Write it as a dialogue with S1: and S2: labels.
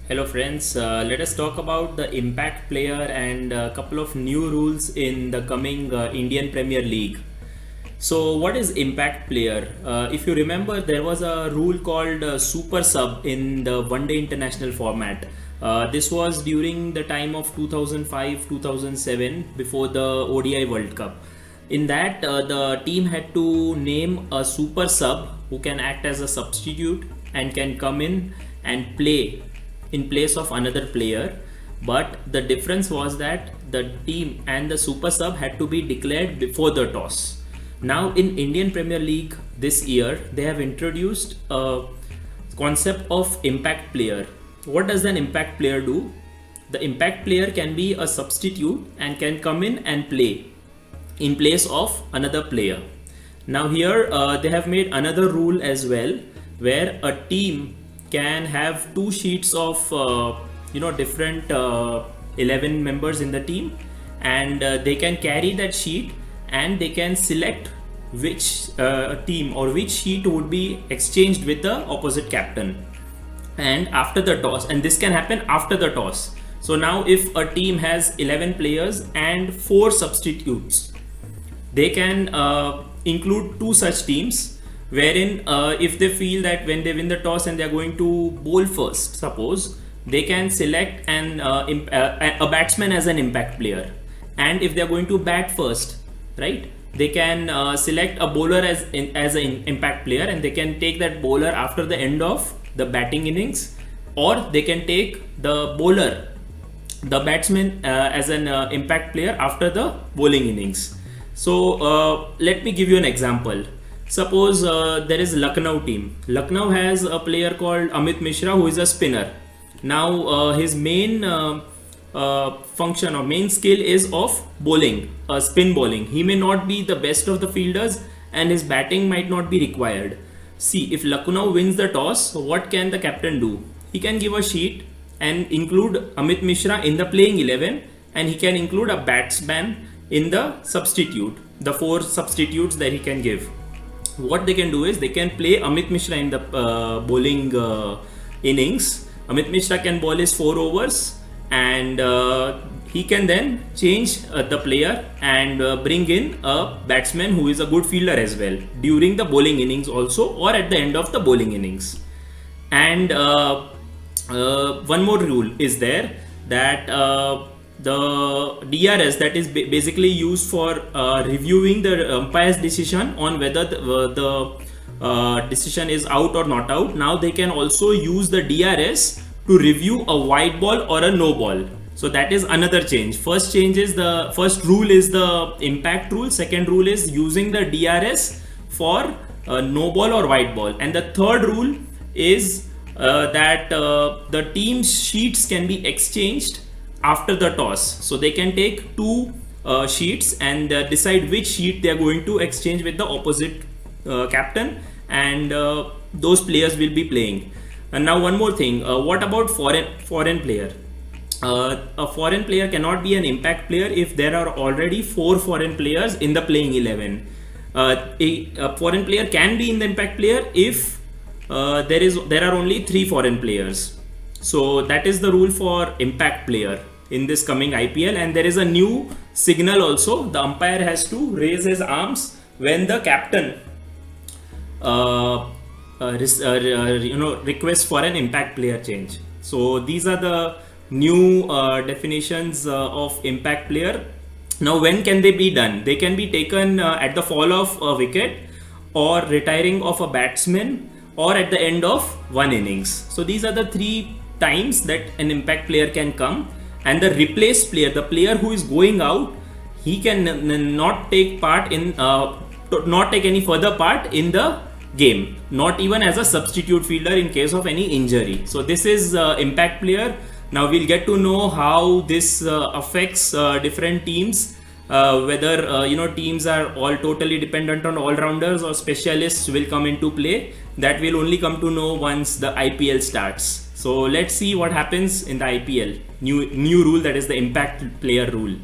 S1: Hello friends, let us talk about the impact player and a couple of new rules in the coming Indian Premier League. So what is impact player? If you remember, there was a rule called super sub in the one day international format. This was during the time of 2005-2007 before the ODI World Cup. In that, the team had to name a super sub who can act as a substitute and can come in and play in place of another player. But the difference was that the team and the super sub had to be declared before the toss. Now in Indian Premier League this year, they have introduced a concept of impact player. What does an impact player do? The impact player can be a substitute and can come in and play in place of another player. Now here they have made another rule as well, where a team can have two sheets of different 11 members in the team, and they can carry that sheet and they can select which team or which sheet would be exchanged with the opposite captain. And after the toss, and this can happen after the toss. So now if a team has 11 players and 4 substitutes, they can include 2 such teams, wherein if they feel that when they win the toss and they are going to bowl first, suppose, they can select a batsman as an impact player. And if they are going to bat first, right, they can select a bowler as an impact player, and they can take that bowler after the end of the batting innings, or they can take the batsman as an impact player after the bowling innings. So let me give you an example. Suppose there is Lucknow team. Lucknow has a player called Amit Mishra who is a spinner. Now his main function or main skill is of bowling, spin bowling. He may not be the best of the fielders and his batting might not be required. See, if Lucknow wins the toss, what can the captain do? He can give a sheet and include Amit Mishra in the playing 11, and he can include a batsman in the substitute, the 4 substitutes that he can give. What they can do is they can play Amit Mishra in the bowling innings. Amit Mishra can bowl his 4 overs, and he can then change the player and bring in a batsman who is a good fielder as well during the bowling innings also, or at the end of the bowling innings. And one more rule is there, that the DRS, that is basically used for reviewing the umpire's decision on whether the decision is out or not out. Now they can also use the DRS to review a white ball or a no ball. So that is another change. First rule is the impact rule. Second rule is using the DRS for no ball or white ball. And the third rule is that the team's sheets can be exchanged after the toss. So they can take 2 sheets and decide which sheet they are going to exchange with the opposite captain, and those players will be playing. And now one more thing, what about foreign player? A foreign player cannot be an impact player if there are already 4 foreign players in the playing 11. A foreign player can be in the impact player if there are only 3 foreign players. So that is the rule for impact player in this coming IPL. And there is a new signal also. The umpire has to raise his arms when the captain requests for an impact player change. So these are the new definitions of impact player. Now when can they be done? They can be taken at the fall of a wicket, or retiring of a batsman, or at the end of one innings. So these are the 3 times that an impact player can come. And the replace player, the player who is going out, he can not take any further part in the game, not even as a substitute fielder in case of any injury. So this is impact player. Now we'll get to know how this affects different teams, whether teams are all totally dependent on all-rounders or specialists will come into play. That will only come to know once the IPL starts. So let's see what happens in the IPL. New rule, that is the impact player rule.